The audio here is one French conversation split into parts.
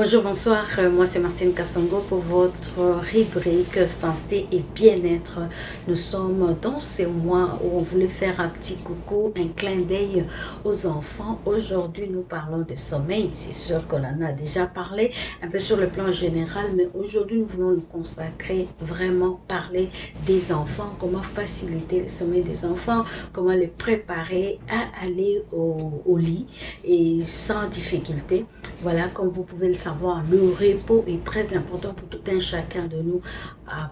Bonjour, bonsoir, moi c'est Martine Kassongo pour votre rubrique santé et bien-être. Nous sommes dans ce mois où on voulait faire un petit coucou, un clin d'œil aux enfants. Aujourd'hui, nous parlons de sommeil. C'est sûr qu'on en a déjà parlé un peu sur le plan général, mais aujourd'hui, nous voulons nous consacrer vraiment parler des enfants, comment faciliter le sommeil des enfants, comment les préparer à aller au lit et sans difficulté. Voilà, comme vous pouvez le savoir, le repos est très important pour tout un chacun de nous, à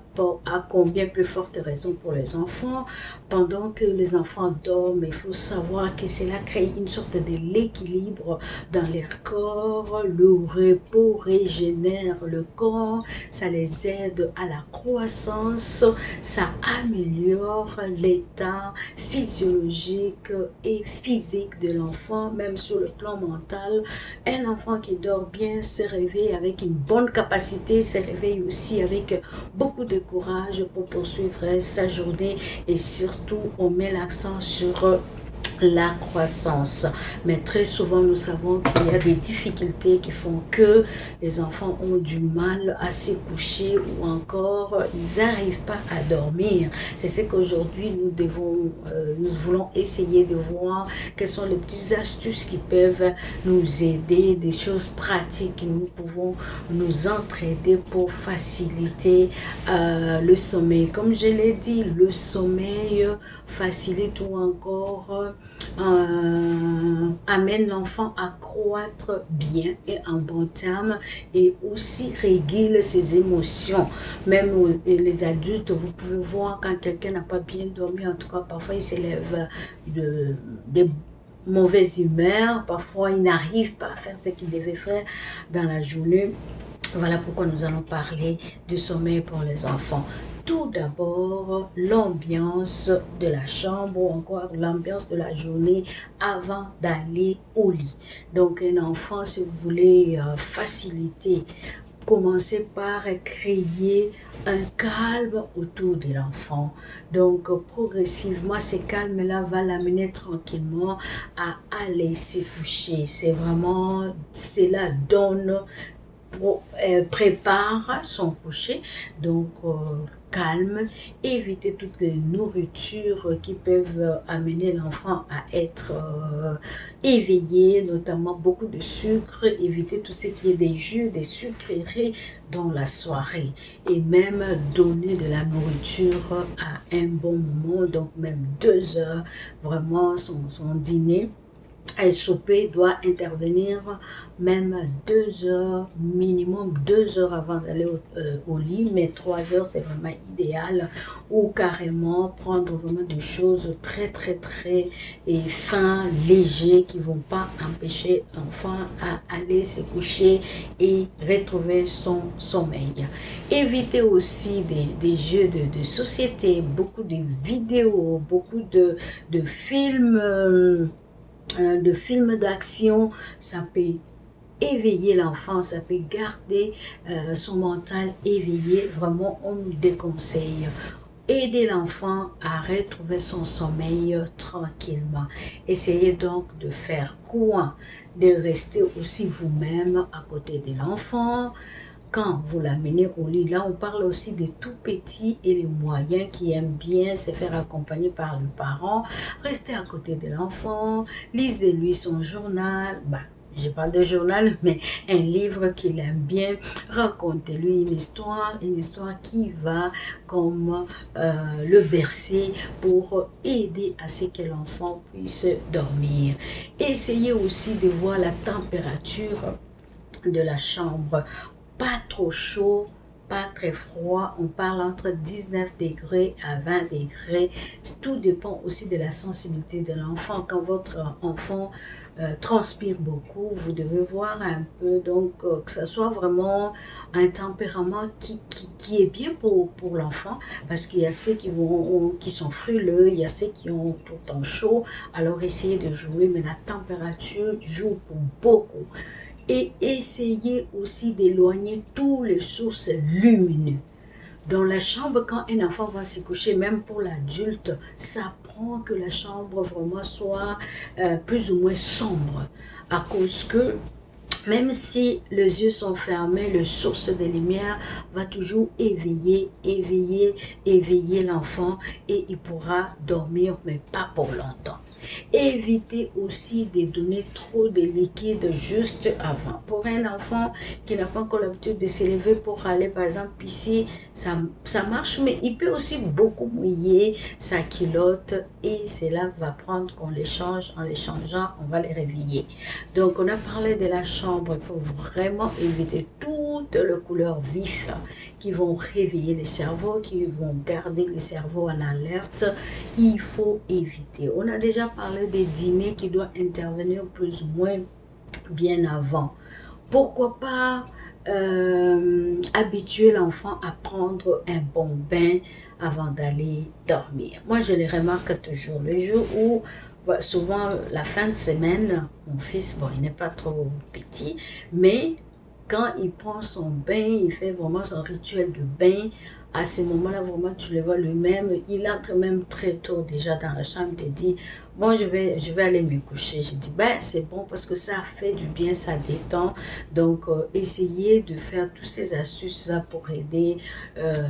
combien plus forte raison pour les enfants. Pendant que les enfants dorment, il faut savoir que cela crée une sorte de l'équilibre dans leur corps. Le repos régénère le corps, ça les aide à la croissance, ça améliore l'état physiologique et physique de l'enfant, même sur le plan mental. Un enfant qui dort bien se réveille avec une bonne capacité, se réveille aussi avec beaucoup de courage pour poursuivre sa journée et surtout on met l'accent sur la croissance. Mais très souvent, nous savons qu'il y a des difficultés qui font que les enfants ont du mal à se coucher ou encore ils n'arrivent pas à dormir. C'est ce qu'aujourd'hui nous voulons essayer de voir quelles sont les petites astuces qui peuvent nous aider, des choses pratiques que nous pouvons nous entraider pour faciliter le sommeil. Comme je l'ai dit, le sommeil facilite ou encore amène l'enfant à croître bien et en bon terme et aussi régule ses émotions. Même les adultes, vous pouvez voir quand quelqu'un n'a pas bien dormi, en tout cas parfois il s'élève de mauvaise humeur, parfois il n'arrive pas à faire ce qu'il devait faire dans la journée. Voilà pourquoi nous allons parler du sommeil pour les enfants. Tout d'abord, l'ambiance de la chambre ou encore l'ambiance de la journée avant d'aller au lit. Donc, un enfant, si vous voulez faciliter, commencez par créer un calme autour de l'enfant. Donc, progressivement, ce calme-là va l'amener tranquillement à aller se coucher. C'est vraiment, cela donne prépare son coucher, donc calme, éviter toutes les nourritures qui peuvent amener l'enfant à être éveillé, notamment beaucoup de sucre, éviter tout ce qui est des jus, des sucreries dans la soirée et même donner de la nourriture à un bon moment, donc même 2 heures, vraiment son dîner. Un souper doit intervenir même 2 heures, minimum 2 heures avant d'aller au lit, mais 3 heures c'est vraiment idéal, ou carrément prendre vraiment des choses très et fins, légers, qui ne vont pas empêcher l'enfant à aller se coucher et retrouver son sommeil. Éviter aussi des jeux de société, beaucoup de vidéos, beaucoup de films, de films d'action, ça peut éveiller l'enfant, ça peut garder son mental éveillé. Vraiment, on nous déconseille. Aider l'enfant à retrouver son sommeil tranquillement. Essayez donc de faire quoi? De rester aussi vous-même à côté de l'enfant. Quand vous l'amenez au lit, là on parle aussi des tout petits et les moyens qui aiment bien se faire accompagner par le parent. Restez à côté de l'enfant, lisez-lui son journal, je parle de journal, mais un livre qu'il aime bien, racontez-lui une histoire qui va comme le bercer pour aider à ce que l'enfant puisse dormir. Essayez aussi de voir la température de la chambre. Pas trop chaud, pas très froid. On parle entre 19 degrés à 20 degrés. Tout dépend aussi de la sensibilité de l'enfant. Quand votre enfant transpire beaucoup, vous devez voir un peu, donc que ce soit vraiment un tempérament qui est bien pour l'enfant, parce qu'il y a ceux qui sont frileux, il y a ceux qui ont tout le temps chaud. Alors essayez de jouer, mais la température joue pour beaucoup. Et essayez aussi d'éloigner toutes les sources lumineuses. Dans la chambre, quand un enfant va se coucher, même pour l'adulte, ça prend que la chambre vraiment soit plus ou moins sombre, à cause que Même si les yeux sont fermés, le source de lumière va toujours éveiller l'enfant et il pourra dormir, mais pas pour longtemps. Évitez aussi de donner trop de liquide juste avant. Pour un enfant qui n'a pas encore l'habitude de s'élever pour aller par exemple pisser, ça marche, mais il peut aussi beaucoup mouiller sa culotte et cela va prendre qu'on les change. En les changeant, on va les réveiller. Donc on a parlé de la chambre, il faut vraiment éviter toutes les couleurs vives qui vont réveiller le cerveau, qui vont garder le cerveau en alerte. Il faut éviter. On a déjà parlé des dîners qui doivent intervenir plus ou moins bien avant. Pourquoi pas habituer l'enfant à prendre un bon bain avant d'aller dormir. Moi, je les remarque toujours. Le jour où, souvent, la fin de semaine, mon fils, bon, il n'est pas trop petit, mais quand il prend son bain, il fait vraiment son rituel de bain, à ce moment-là, vraiment, tu le vois lui-même, il entre même très tôt déjà dans la chambre, il te dit, bon, je vais aller me coucher. Je dis, ben, c'est bon parce que ça fait du bien, ça détend. Donc, essayez de faire toutes ces astuces-là pour aider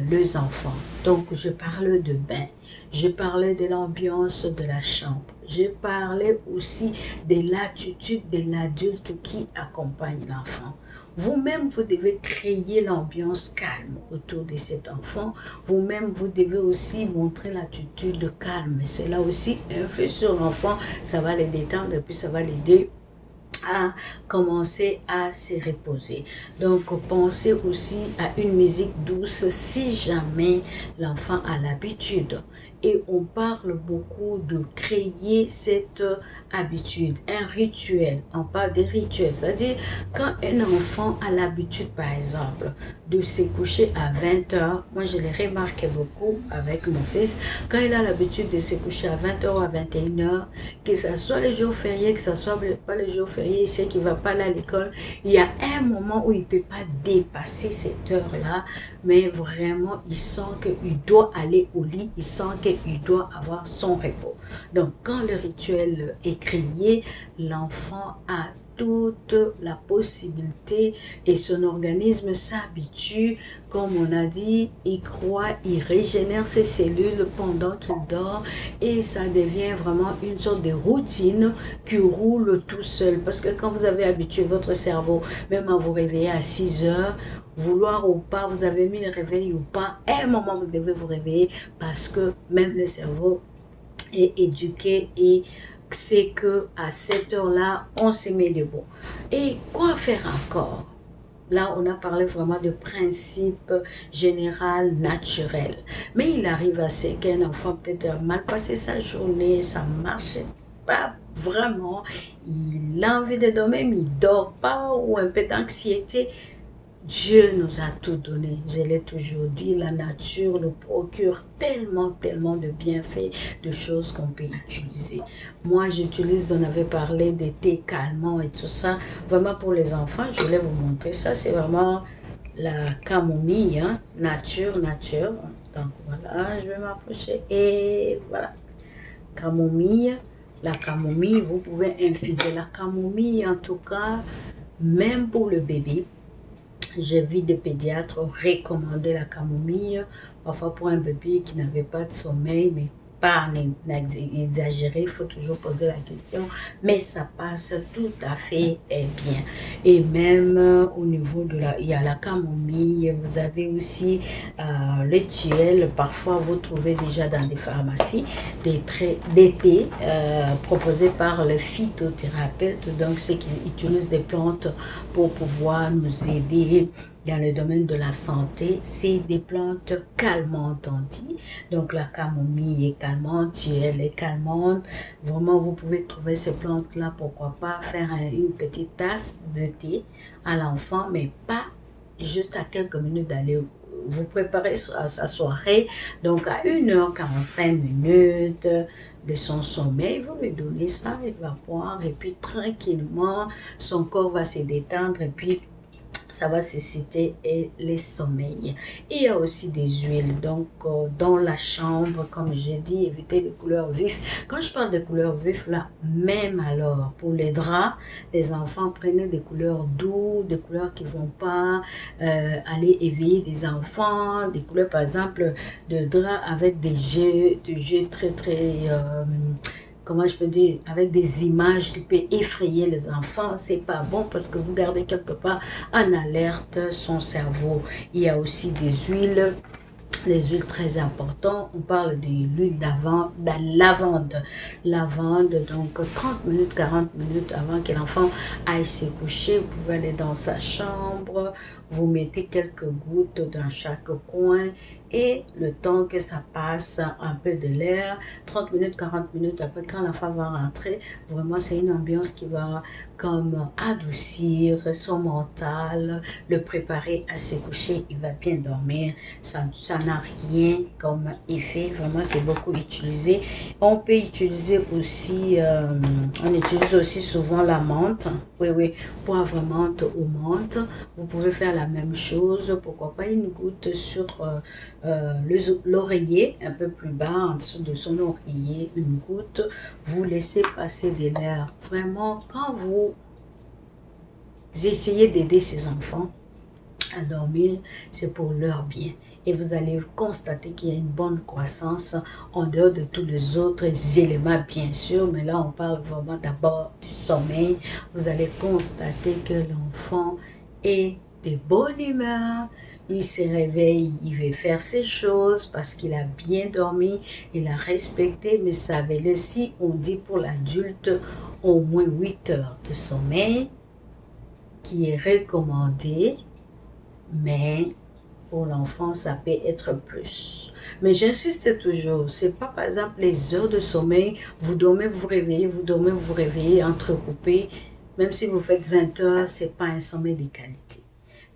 les enfants. Donc, je parle de bain. Je parlais de l'ambiance de la chambre. Je parlais aussi de l'attitude de l'adulte qui accompagne l'enfant. Vous-même, vous devez créer l'ambiance calme autour de cet enfant. Vous-même, vous devez aussi montrer l'attitude calme. Cela aussi influe sur l'enfant. Ça va le détendre et puis ça va l'aider à commencer à se reposer. Donc, pensez aussi à une musique douce si jamais l'enfant a l'habitude. Et on parle beaucoup de créer cette habitude, un rituel. On parle des rituels, c'est-à-dire quand un enfant a l'habitude, par exemple, de se coucher à 20 heures, moi je l'ai remarqué beaucoup avec mon fils, quand il a l'habitude de se coucher à 20 heures ou à 21 heures, que ce soit les jours fériés, que ce soit pas les jours fériés, il sait qu'il ne va pas aller à l'école, il y a un moment où il ne peut pas dépasser cette heure-là, mais vraiment il sent qu'il doit aller au lit, il sent qu'il doit avoir son repos. Donc quand le rituel est créé, l'enfant a toute la possibilité et son organisme s'habitue, comme on a dit, il croit, il régénère ses cellules pendant qu'il dort et ça devient vraiment une sorte de routine qui roule tout seul. Parce que quand vous avez habitué votre cerveau, même à vous réveiller à 6 heures, vouloir ou pas, vous avez mis le réveil ou pas, à un moment vous devez vous réveiller parce que même le cerveau est éduqué et c'est que à cette heure-là, on se met debout. Et quoi faire encore? Là, on a parlé vraiment de principe général, naturel. Mais il arrive à ce qu'un enfant peut-être a mal passé sa journée, ça ne marche pas vraiment, il a envie de dormir, mais il ne dort pas, ou un peu d'anxiété. Dieu nous a tout donné, je l'ai toujours dit, la nature nous procure tellement, tellement de bienfaits, de choses qu'on peut utiliser. Moi, j'utilise, on avait parlé des thés calmants et tout ça, vraiment pour les enfants, je voulais vous montrer ça, c'est vraiment la camomille, hein, nature, nature. Donc voilà, je vais m'approcher et voilà, camomille. La camomille, vous pouvez infuser la camomille en tout cas, même pour le bébé. J'ai vu des pédiatres recommander la camomille, parfois pour un bébé qui n'avait pas de sommeil, mais pas exagérer, il faut toujours poser la question, mais ça passe tout à fait bien. Et même au niveau de il y a la camomille, vous avez aussi les tuiles, parfois vous trouvez déjà dans des pharmacies des thés proposés par le phytothérapeute, donc ceux qui utilisent des plantes pour pouvoir nous aider dans le domaine de la santé. C'est des plantes calmantes, on dit. Donc la camomille est calmante, elle est calmante. Vraiment, vous pouvez trouver ces plantes-là, pourquoi pas faire une petite tasse de thé à l'enfant, mais pas juste à quelques minutes d'aller vous préparez sa soirée, donc à 1h45 de son sommeil, vous lui donnez ça, il va boire et puis tranquillement, son corps va se détendre et puis ça va susciter et les sommeils. Il y a aussi des huiles, donc dans la chambre, comme j'ai dit, éviter les couleurs vives. Quand je parle de couleurs vives, là, même alors, pour les draps, les enfants prenaient des couleurs douces, des couleurs qui ne vont pas aller éveiller les enfants, des couleurs, par exemple, de draps avec des jeux très, très... comment je peux dire, avec des images qui peuvent effrayer les enfants, c'est pas bon parce que vous gardez quelque part en alerte son cerveau. Il y a aussi des huiles, les huiles très importantes. On parle de l'huile de lavande. Lavande, donc 30 minutes, 40 minutes avant que l'enfant aille se coucher, vous pouvez aller dans sa chambre, vous mettez quelques gouttes dans chaque coin et le temps que ça passe un peu de l'air, 30 minutes, 40 minutes après, quand l'enfant va rentrer, vraiment c'est une ambiance qui va comme adoucir son mental, le préparer à se coucher, il va bien dormir. Ça n'a rien comme effet, vraiment c'est beaucoup utilisé. On peut utiliser aussi, on utilise aussi souvent la menthe, oui, poivre menthe ou menthe. Vous pouvez faire la même chose, pourquoi pas une goutte sur l'oreiller, un peu plus bas, en dessous de son oreiller, une goutte. Vous laissez passer de l'air. Vraiment, quand vous essayez d'aider ces enfants à dormir, c'est pour leur bien. Et vous allez constater qu'il y a une bonne croissance en dehors de tous les autres éléments, bien sûr. Mais là, on parle vraiment d'abord du sommeil. Vous allez constater que l'enfant est de bonne humeur. Il se réveille, il veut faire ses choses parce qu'il a bien dormi, il a respecté. Mais savez-le, si on dit pour l'adulte au moins 8 heures de sommeil, qui est recommandé, mais pour l'enfant, ça peut être plus. Mais j'insiste toujours, c'est pas par exemple les heures de sommeil, vous dormez, vous vous réveillez, vous dormez, vous vous réveillez, entrecoupé. Même si vous faites 20 heures, c'est pas un sommeil de qualité.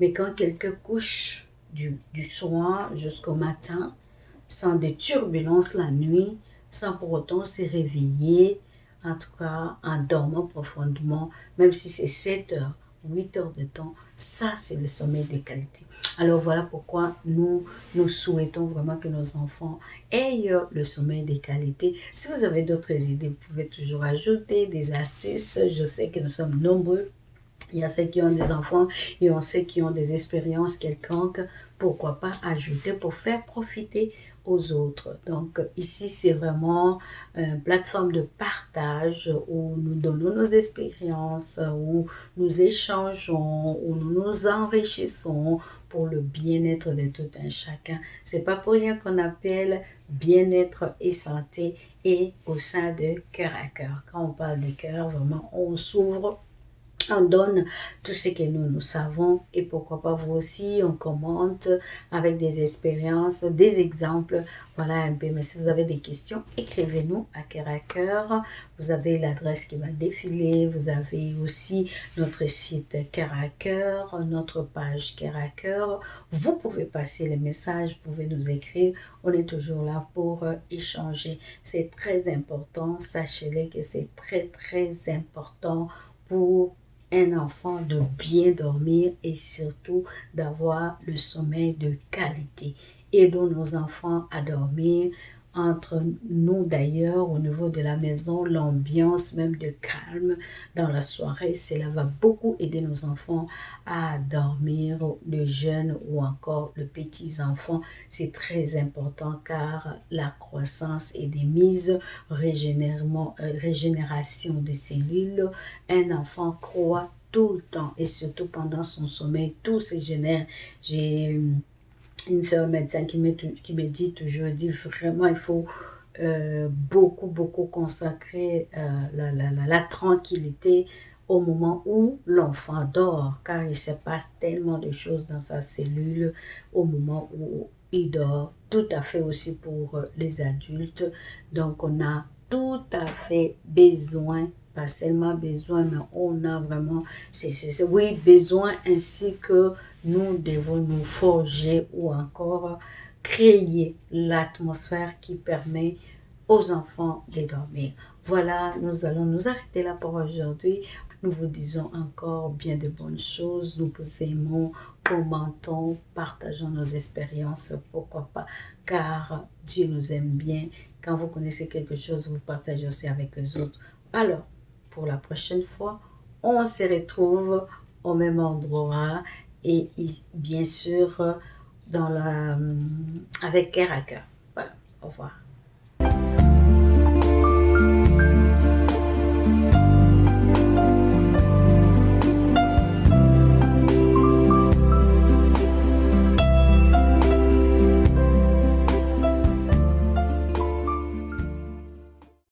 Mais quand quelqu'un couche du soir jusqu'au matin, sans des turbulences la nuit, sans pour autant se réveiller, en tout cas en dormant profondément, même si c'est 7 heures, 8 heures de temps, ça c'est le sommeil de qualité. Alors voilà pourquoi nous souhaitons vraiment que nos enfants aient le sommeil de qualité. Si vous avez d'autres idées, vous pouvez toujours ajouter des astuces. Je sais que nous sommes nombreux. Il y a ceux qui ont des enfants et on sait qui ont des expériences quelconques. Pourquoi pas ajouter pour faire profiter aux autres. Donc ici, c'est vraiment une plateforme de partage où nous donnons nos expériences, où nous échangeons, où nous nous enrichissons pour le bien-être de tout un chacun. C'est pas pour rien qu'on appelle bien-être et santé et au sein de cœur à cœur. Quand on parle de cœur, vraiment, on s'ouvre. On donne tout ce que nous savons et pourquoi pas vous aussi, on commente avec des expériences, des exemples, voilà un peu. Mais si vous avez des questions, écrivez-nous à cœur à cœur. Vous avez l'adresse qui va défiler, vous avez aussi notre site cœur à cœur, notre page cœur à cœur. Vous pouvez passer les messages, vous pouvez nous écrire, on est toujours là pour échanger. C'est très important, sachez-le que c'est très très important pour un enfant de bien dormir et surtout d'avoir le sommeil de qualité. Aidons nos enfants à dormir. Entre nous d'ailleurs, au niveau de la maison, l'ambiance même de calme dans la soirée, cela va beaucoup aider nos enfants à dormir, les jeunes ou encore les petits enfants. C'est très important car la croissance et des mises, régénération des cellules, un enfant croît tout le temps et surtout pendant son sommeil, tout se génère. J'ai une sœur médecin qui me dit toujours, dit vraiment il faut beaucoup consacrer la tranquillité au moment où l'enfant dort, car il se passe tellement de choses dans sa cellule au moment où il dort, tout à fait aussi pour les adultes. Donc on a tout à fait besoin, pas seulement besoin, mais on a vraiment, oui, besoin ainsi que nous devons nous forger ou encore créer l'atmosphère qui permet aux enfants de dormir. Voilà, nous allons nous arrêter là pour aujourd'hui. Nous vous disons encore bien de bonnes choses. Nous vous aimons, commentons, partageons nos expériences, pourquoi pas, car Dieu nous aime bien. Quand vous connaissez quelque chose, vous partagez aussi avec les autres. Alors, pour la prochaine fois, on se retrouve au même endroit et bien sûr avec cœur à cœur. Voilà, au revoir.